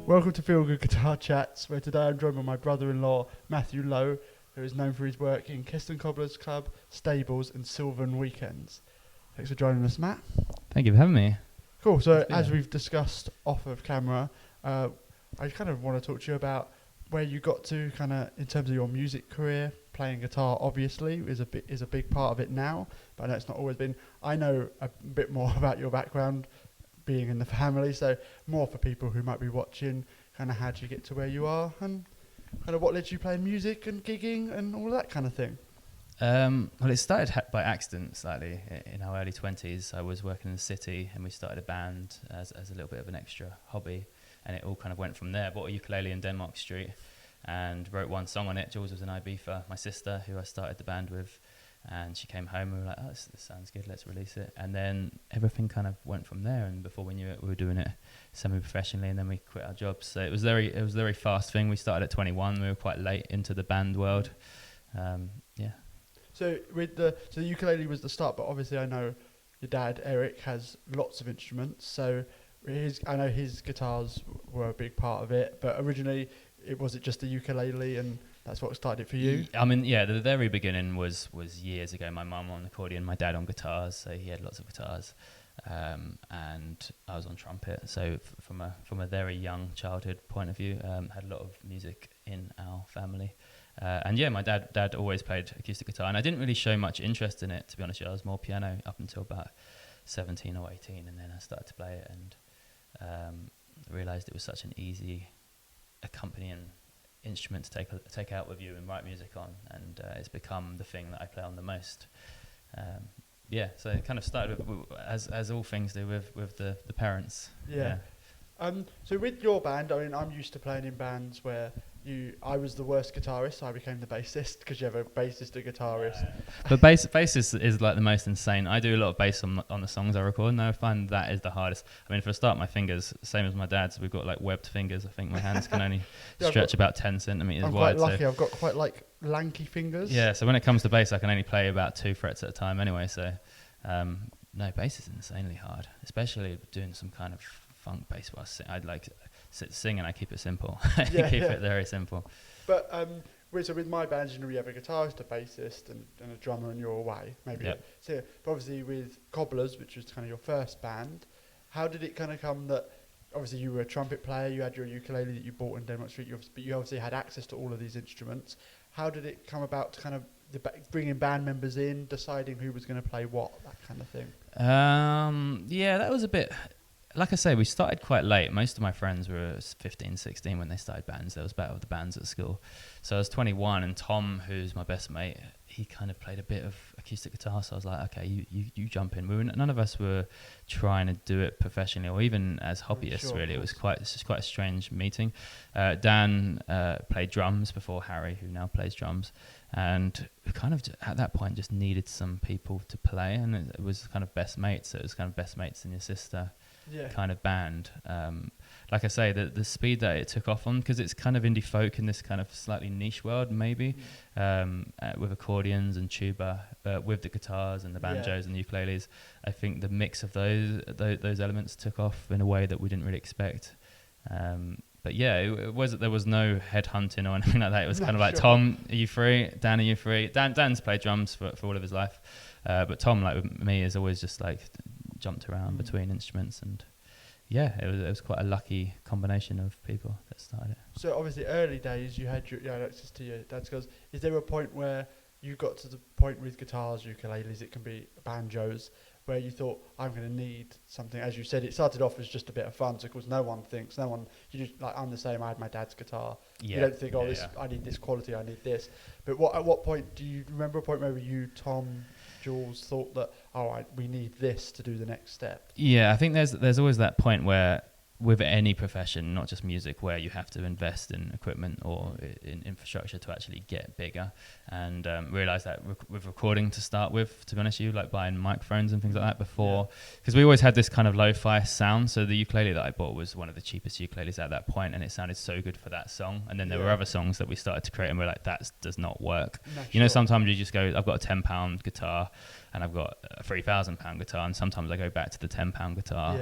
Welcome to Good Guitar Chats, where today I'm joined by my brother-in-law, Matthew Lowe, who is known for his work in Keston Cobblers Club, Stables and Sylvan Weekends. Thanks for joining us, Matt. Thank you for having me. Cool, so as we've discussed off of camera, I kind of want to talk to you about where you got to kind of in terms of your music career. Playing guitar obviously is a big part of it now, but I know it's not always been. I know a bit more about your background being in the family, so more for people who might be watching, kind of how did you get to where you are and kind of what led you playing music and gigging and all that kind of thing. Well, it started by accident slightly. In our early 20s, I was working in the city and we started a band as a little bit of an extra hobby, and it all kind of went from there. Bought a ukulele in Denmark Street and wrote one song on it. Jules was in Ibiza, my sister, who I started the band with, and she came home and we were like, oh, this sounds good, let's release it. And then everything kind of went from there, and before we knew it, we were doing it semi-professionally, and then we quit our jobs. So it was a very fast thing. We started at 21, we were quite late into the band world. So the ukulele was the start, but obviously I know your dad, Eric, has lots of instruments, so I know his guitars were a big part of it, but originally was it just a ukulele and that's what started it for you? I mean, yeah, the very beginning was years ago. My mum on accordion, my dad on guitars, so he had lots of guitars, and I was on trumpet. So from a very young childhood point of view, had a lot of music in our family. And yeah, my dad always played acoustic guitar, and I didn't really show much interest in it, to be honest with you. I was more piano up until about 17 or 18, and then I started to play it and realised it was such an easy accompanying instrument to take out with you and write music on, and it's become the thing that I play on the most. So it kind of started with, as all things do, with the parents. Yeah. So with your band, I mean, I'm used to playing in bands where I was the worst guitarist, so I became the bassist, because you have a bassist, a guitarist. But bass is like the most insane. I do a lot of bass on the songs I record, and I find that is the hardest. I mean, for a start, my fingers, same as my dad's, we've got like webbed fingers. I think my hands can only stretch about 10 centimeters I'm wide. I'm quite lucky, I've got quite like lanky fingers. Yeah, so when it comes to bass, I can only play about 2 frets at a time anyway, so no, bass is insanely hard, especially doing some kind of funk bass while I'd like to sing, and I keep it simple. It very simple. But with my band, you have a guitarist, a bassist, and a drummer, and you're away. Maybe. Yep. So, but obviously with Cobblers, which was kind of your first band, how did it kind of come that obviously you were a trumpet player, you had your ukulele that you bought in Denmark Street, but you obviously had access to all of these instruments. How did it come about to kind of bringing band members in, deciding who was going to play what, that kind of thing? That was a bit... Like I say, we started quite late. Most of my friends were 15, 16 when they started bands. There was battle of the bands at school. So I was 21, and Tom, who's my best mate, he kind of played a bit of acoustic guitar. So I was like, okay, you jump in. None of us were trying to do it professionally or even as hobbyists, really. It's just quite a strange meeting. Dan played drums before Harry, who now plays drums. And we kind of, at that point, just needed some people to play. And it was kind of best mates. So it was kind of best mates and your sister. Kind of band. Like I say, the speed that it took off on, because it's kind of indie folk in this kind of slightly niche world, maybe, with accordions and tuba, with the guitars and the banjos and the ukuleles. I think the mix of those elements took off in a way that we didn't really expect. But yeah, there was no headhunting or anything like that. It was kind of like, Tom, are you free? Dan, are you free? Dan's played drums for all of his life, but Tom, like with me, is always just like jumped around between instruments, and it was quite a lucky combination of people that started it. So obviously early days you had access to your dad's guitars. Is there a point where you got to the point with guitars, ukuleles, it can be banjos, where you thought, I'm going to need something? As you said, it started off as just a bit of fun, so of course you just, like, I'm the same, I had my dad's guitar. You don't think, I need this quality, I need this. But at what point, do you remember a point where you, Tom, Jules thought that, we need this to do the next step? Yeah, I think there's always that point where, with any profession, not just music, where you have to invest in equipment or in infrastructure to actually get bigger, and realise that with recording to start with, to be honest with you, like buying microphones and things like that before, because we always had this kind of lo-fi sound. So the ukulele that I bought was one of the cheapest ukuleles at that point, and it sounded so good for that song. And then there were other songs that we started to create, and we're like, that does not work. Sometimes you just go, I've got a £10 guitar, and I've got a £3,000 guitar, and sometimes I go back to the £10 guitar.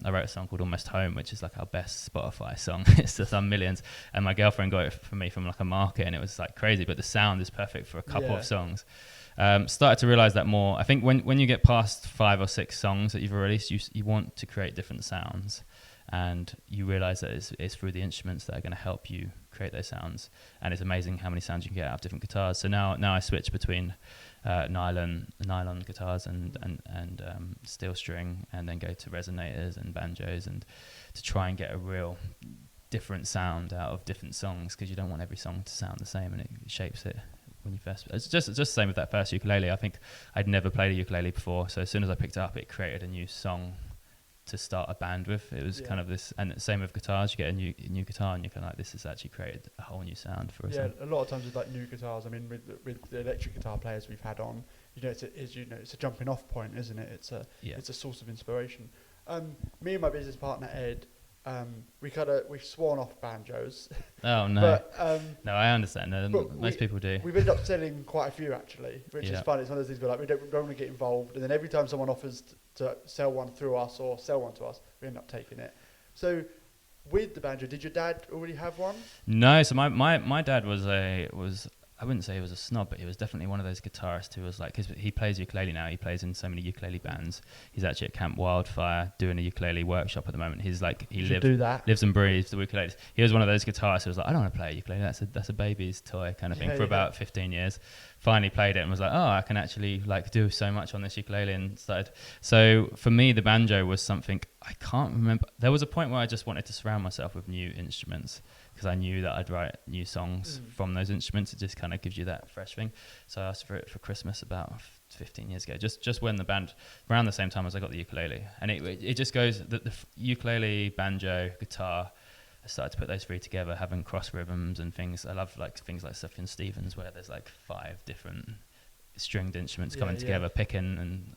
I wrote a song called Almost Home, which is like our best Spotify song. It's just on millions, and my girlfriend got it for me from like a market, and it was like crazy, but the sound is perfect for a couple of songs. Started to realize that more. I think when you get past 5 or 6 songs that you've released, you want to create different sounds, and you realize that it's through the instruments that are going to help you create those sounds. And it's amazing how many sounds you can get out of different guitars. So now I switch between nylon guitars and steel string, and then go to resonators and banjos, and to try and get a real different sound out of different songs, because you don't want every song to sound the same, and it shapes it. When you first, it's just the same with that first ukulele. I think I'd never played a ukulele before, so as soon as I picked it up, it created a new song to start a band with. It was kind of this, and same with guitars. You get a new guitar, and you're kind of like, this has actually created a whole new sound for us. Yeah, a lot of times with like new guitars, I mean, with the electric guitar players we've had on, it's a jumping off point, isn't it? It's a source of inspiration. Me and my business partner Ed, we've sworn off banjos. Oh no! But, no, I understand. Most people do. We've ended up selling quite a few actually, which is fun. It's one of those things where like we don't want to get involved, and then every time someone offers to sell one through us or sell one to us, we end up taking it. So, with the banjo, did your dad already have one? No. So my dad was I wouldn't say he was a snob, but he was definitely one of those guitarists who was like, cause he plays ukulele now. He plays in so many ukulele bands. He's actually at Camp Wildfire doing a ukulele workshop at the moment. He's like, lives and breathes the ukuleles. He was one of those guitarists who was like, I don't want to play a ukulele. That's a baby's toy kind of thing for about 15 years. Finally played it and was like, oh, I can actually like do so much on this ukulele, and started. So for me, the banjo was something I can't remember. There was a point where I just wanted to surround myself with new instruments, because I knew that I'd write new songs from those instruments. It just kind of gives you that fresh thing. So I asked for it for Christmas about 15 years ago, just when the band, around the same time as I got the ukulele. And it just goes, the ukulele, banjo, guitar, I started to put those 3 together, having cross rhythms and things. I love like things like Sufjan Stevens, where there's like 5 different stringed instruments coming together, picking,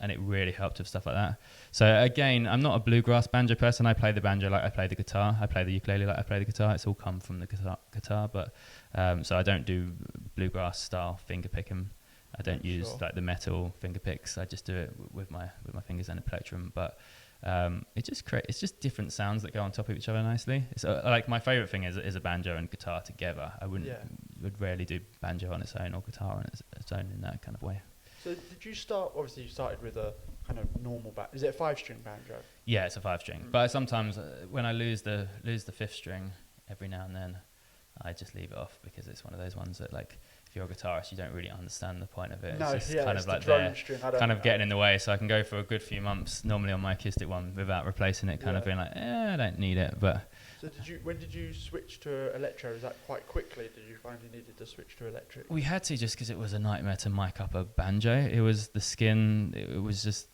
and it really helped with stuff like that. So again, I'm not a bluegrass banjo person. I play the banjo like I play the guitar. I play the ukulele like I play the guitar. It's all come from the guitar. But so I don't do bluegrass style finger picking. I don't use like the metal finger picks. I just do it with my fingers and a plectrum. But it's just different sounds that go on top of each other nicely. It's like my favorite thing is a banjo and guitar together. I would rarely do banjo on its own or guitar on its own in that kind of way. So did you start, obviously you started with a kind of normal is it a 5-string banjo? Yeah, it's a 5-string. But sometimes when I lose the 5th string, every now and then, I just leave it off, because it's one of those ones that, like, if you're a guitarist, you don't really understand the point of it. No, it's just kind of like there, kind of getting in the way. So I can go for a good few months normally on my acoustic one without replacing it, kind of being like, I don't need it. But so when did you switch to electro? Was that quite quickly? Did you find you needed to switch to electric? We had to, just because it was a nightmare to mic up a banjo. It was the skin. It was just,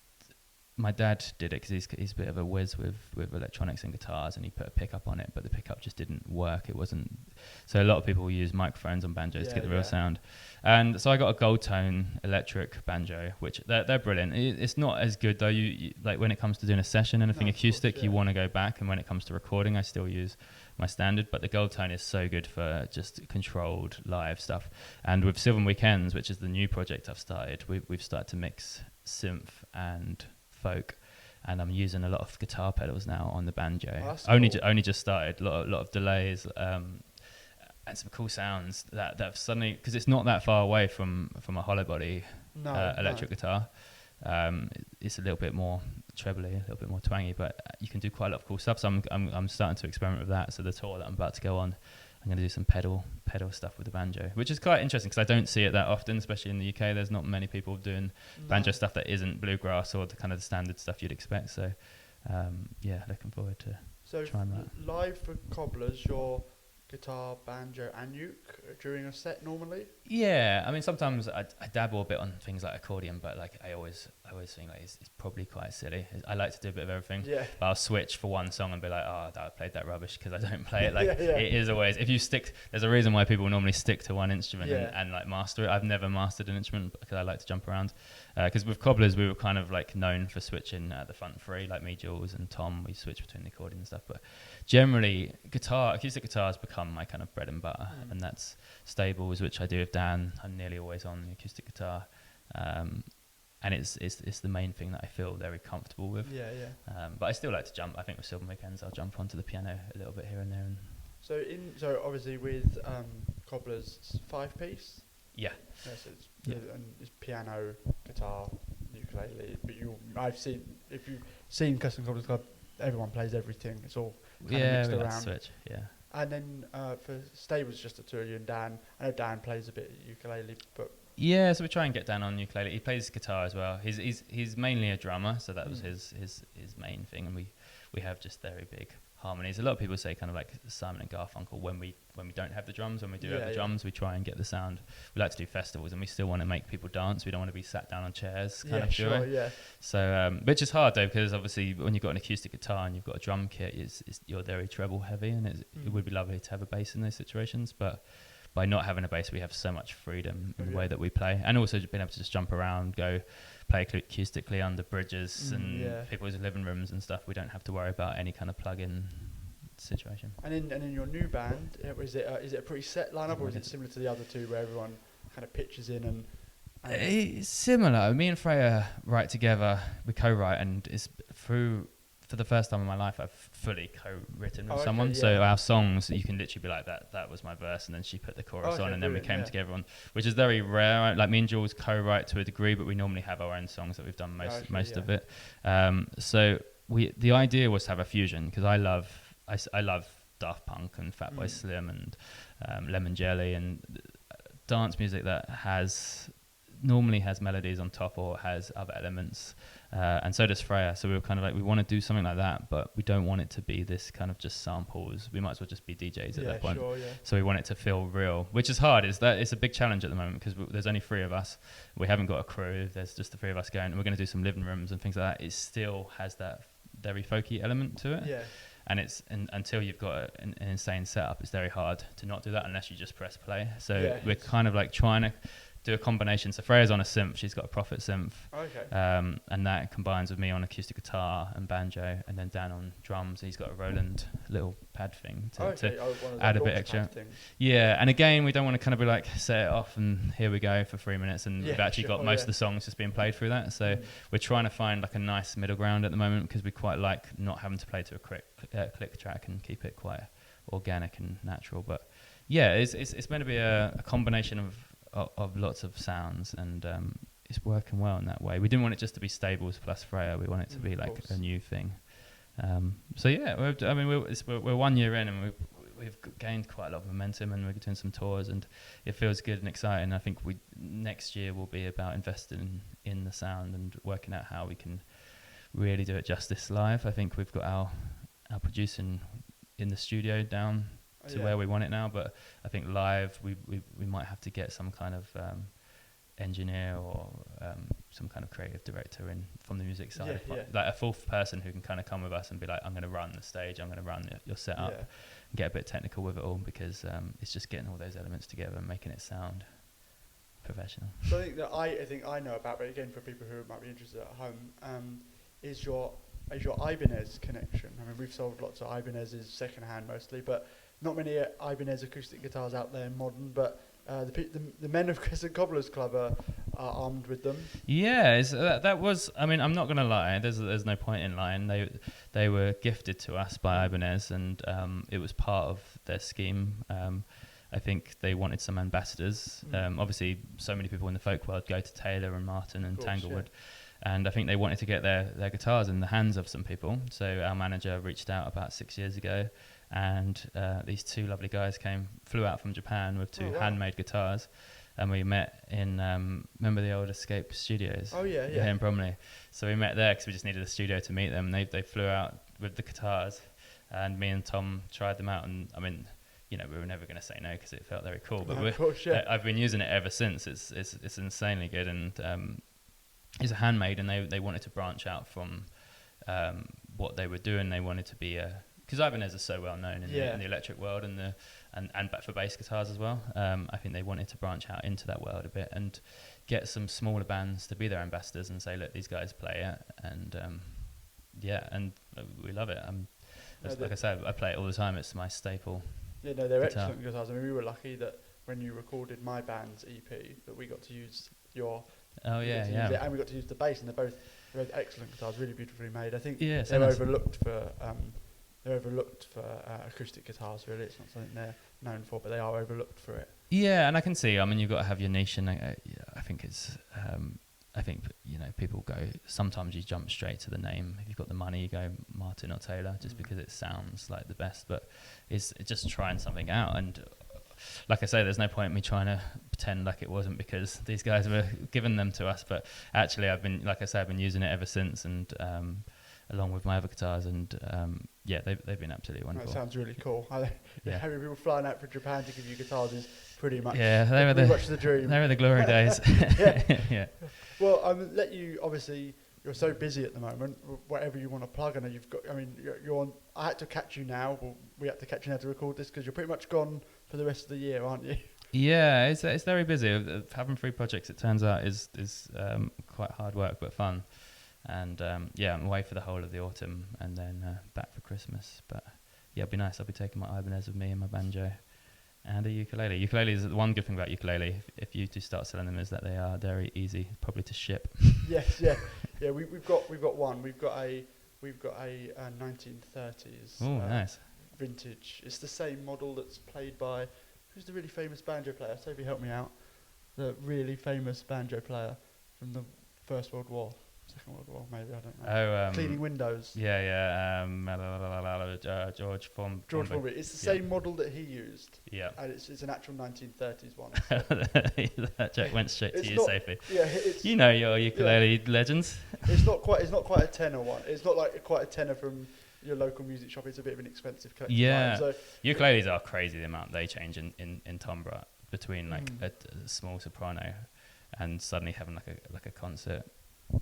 my dad did it because he's a bit of a whiz with electronics and guitars, and he put a pickup on it, but the pickup just didn't work. It wasn't. So a lot of people use microphones on banjos to get the real sound. And so I got a gold tone electric banjo, which they're brilliant. It's not as good though. You like when it comes to doing a session, anything acoustic, you want to go back. And when it comes to recording, I still use my standard. But the gold tone is so good for just controlled live stuff. And with Sylvan Weekends, which is the new project I've started, we've started to mix synth and folk, and I'm using a lot of guitar pedals now on the banjo. Oh, only just started. A lot of delays, and some cool sounds that have suddenly, because it's not that far away from a hollow body electric guitar. It's a little bit more trebly, a little bit more twangy, but you can do quite a lot of cool stuff. So I'm starting to experiment with that. So the tour that I'm about to go on, I'm going to do some pedal stuff with the banjo, which is quite interesting because I don't see it that often, especially in the UK. There's not many people doing banjo stuff that isn't bluegrass or the kind of the standard stuff you'd expect. So, looking forward to trying that. Live for Cobblers, your guitar, banjo, and uke during a set normally? Yeah, I mean sometimes I dabble a bit on things like accordion, but like I always think like it's probably quite silly. I like to do a bit of everything. Yeah. But I'll switch for one song and be like, I played that rubbish because I don't play it. Like it is always, if you stick, there's a reason why people normally stick to one instrument and like master it. I've never mastered an instrument because I like to jump around. Because with Cobblers we were kind of like known for switching the front three, like me, Jules, and Tom. We switch between the accordion and stuff, but generally acoustic guitar has become my kind of bread and butter, and that's stables, which I do with Dan. I'm nearly always on the acoustic guitar. and it's the main thing that I feel very comfortable with. Yeah, yeah. But I still like to jump. I think with Sylvan Weekends, I'll jump onto the piano a little bit here and there. And So obviously with Cobblers, it's 5-piece. yeah, Yes, it's, Yeah. and it's piano, guitar, ukulele. But I've seen, if you've seen Keston Cobblers Club, everyone plays everything. It's all kind of mixed we like to around. switch. Yeah. And then for stables, just the two of you and Dan. I know Dan plays a bit of ukulele, but Yeah, so we try and get Dan on ukulele. He plays guitar as well. He's mainly a drummer, so that was his main thing. And we have just very big harmonies. A lot of people say kind of like Simon and Garfunkel. When we don't have the drums, when we do have the drums, we try and get the sound. We like to do festivals, and we still want to make people dance. We don't want to be sat down on chairs kind of sure, doing. yeah. So, which is hard though, because obviously when you've got an acoustic guitar and you've got a drum kit, you're very treble heavy, and it would be lovely to have a bass in those situations, but by not having a bass, we have so much freedom in the way that we play, and also being able to just jump around, go play acoustically under bridges and people's living rooms and stuff. We don't have to worry about any kind of plug-in situation. And in your new band, is it a pretty set lineup, or is it similar to the other two, where everyone kind of pitches in and It's similar. Me and Freya write together. We co-write, and it's for the first time in my life, I've fully co-written with someone. So our songs, you can literally be like, that was my verse, and then she put the chorus on, and then we came together on, which is very rare. Like me and Jules co-write to a degree, but we normally have our own songs that we've done most of it. So the idea was to have a fusion, because I love Daft Punk and Fatboy Slim and Lemon Jelly and dance music that normally has melodies on top or has other elements, and so does Freya. So we were kind of like, we want to do something like that, but we don't want it to be this kind of just samples. We might as well just be DJs at that point. Sure, so we want it to feel real, which is hard. It's a big challenge at the moment, because there's only 3 of us. We haven't got a crew. There's just the 3 of us going, and we're going to do some living rooms and things like that. It still has that very folky element to it. And it's until you've got an insane setup, it's very hard to not do that unless you just press play. So we're kind of like trying to do a combination. So Freya's on a synth. She's got a Prophet synth. And that combines with me on acoustic guitar and banjo, and then Dan on drums. He's got a Roland little pad thing to add a bit extra. Yeah, and again, we don't want to kind of be like, set it off and here we go for 3 minutes, and we've actually got most of the songs just being played through that. So we're trying to find like a nice middle ground at the moment, because we quite like not having to play to a click track and keep it quite organic and natural. But yeah, it's meant to be a combination of lots of sounds, and it's working well in that way. We didn't want it just to be stables plus Freya. We want it to be like a new thing. So yeah, we're 1 year in, and we've gained quite a lot of momentum, and we're doing some tours, and it feels good and exciting. I think next year will be about investing in the sound and working out how we can really do it justice live. I think we've got our producing in the studio down to where we want it now, but I think live we might have to get some kind of engineer or some kind of creative director in from the music side, like a fourth person who can kind of come with us and be like, I'm going to run the stage, I'm going to run your setup, and get a bit technical with it all, because it's just getting all those elements together and making it sound professional. So I think I know about, but again, for people who might be interested at home, is your Ibanez connection. I mean, we've sold lots of Ibanez's secondhand mostly, but not many Ibanez acoustic guitars out there modern, but the men of Keston Cobblers Club are armed with them. Yeah, that was. I mean, I'm not going to lie. There's no point in lying. They were gifted to us by Ibanez, and it was part of their scheme. I think they wanted some ambassadors. Obviously, so many people in the folk world go to Taylor and Martin and Tanglewood. And I think they wanted to get their guitars in the hands of some people. So our manager reached out about 6 years ago, and these 2 lovely guys flew out from Japan with 2 handmade guitars, and we met in remember the old Escape Studios? Here in Bromley. So we met there because we just needed a studio to meet them. They flew out with the guitars, and me and Tom tried them out, and I mean, you know, we were never going to say no because it felt very cool. But I've been using it ever since. It's insanely good, and it's a handmade, and they wanted to branch out from what they were doing. They wanted to be because Ibanez is so well known in the electric world and for bass guitars as well. I think they wanted to branch out into that world a bit and get some smaller bands to be their ambassadors and say, look, these guys play it, and we love it. Like I said, I play it all the time. It's my staple. Yeah, no, they're guitar. Excellent guitars. I mean, we were lucky that when you recorded my band's EP, that we got to use your Oh We got yeah, to yeah. use it, and we got to use the bass, and they're both excellent guitars, really beautifully made. I think Yeah, they're overlooked for acoustic guitars. Really, it's not something they're known for, but they are overlooked for it. Yeah, and I can see. I mean, you've got to have your niche, and yeah, I think it's. I think people go. Sometimes you jump straight to the name. If you've got the money, you go Martin or Taylor, just because it sounds like the best. But it's just trying something out. And like I say, there's no point in me trying to pretend like it wasn't, because these guys were giving them to us. But actually, I've been using it ever since, and along with my other guitars, and yeah, they've been absolutely wonderful. That sounds really cool. Yeah. Having people flying out from Japan to give you guitars is pretty much pretty much the dream. They were the glory days. Yeah. Well, let you, obviously you're so busy at the moment. Whatever you want to plug, I know you've got. I mean, you're on. I had to catch you now. Well, we had to catch you now to record this because you're pretty much gone for the rest of the year, aren't you? Yeah, it's very busy. Having 3 projects, it turns out, is quite hard work but fun. And yeah, I'm away for the whole of the autumn, and then back for Christmas. But yeah, it'll be nice. I'll be taking my Ibanez with me and my banjo and a ukulele. Ukulele is the one good thing about ukulele. If you do start selling them, is that they are very easy, probably to ship. Yes, yeah. We've got one. We've got a 1930s. Oh, nice. Vintage. It's the same model that's played by, who's the really famous banjo player? Toby, help me out. The really famous banjo player from the First World War. Second World War, maybe, I don't know. Cleaning windows. Yeah. George Formby. It's the same model that he used. Yeah. And it's an actual 1930s one. That joke went straight to you safely. Yeah, your ukulele legends. It's not quite a tenor one. It's not like quite a tenor from your local music shop. It's a bit of an expensive collection. Yeah. So Ukuleles are crazy, the amount they change in Tombra between like a small soprano and suddenly having like a concert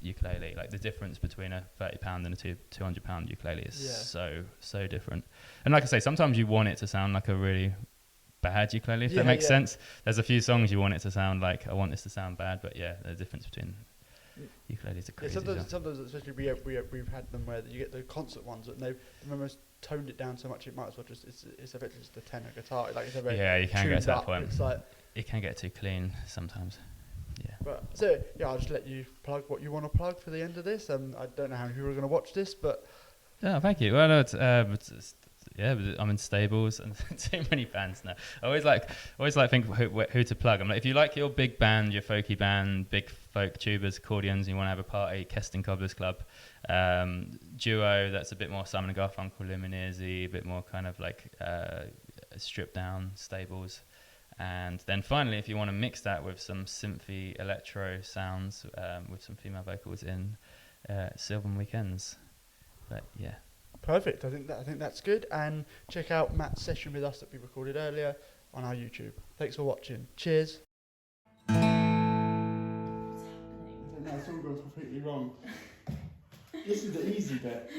ukulele. Like the difference between a £30 and a £200 ukulele is so different. And like I say, sometimes you want it to sound like a really bad ukulele, if that makes sense. There's a few songs you want it to sound like, I want this to sound bad, but yeah, the difference between ukuleles are crazy. Sometimes especially we've had them where you get the concert ones and they've almost toned it down so much it might as well it's effectively just a tenor guitar. Like it's a very you can get to that point. It's like it can get too clean sometimes. Yeah. But so I'll just let you plug what you want to plug for the end of this. I don't know how many people are going to watch this, but thank you. Well, no, I'm in stables and too many bands now. I always like think who to plug. I'm like, if you like your big band, your folky band, big folk tubas, accordions, and you want to have a party, Keston Cobblers Club. Duo, that's a bit more Simon & Garfunkel, Lumineersy, a bit more kind of like stripped down stables. And then finally, if you want to mix that with some synthy electro sounds with some female vocals in, Sylvan Weekends. But yeah. Perfect. I think that's good. And check out Matt's session with us that we recorded earlier on our YouTube. Thanks for watching. Cheers. I don't know, it's all gone completely wrong. This is the easy bit.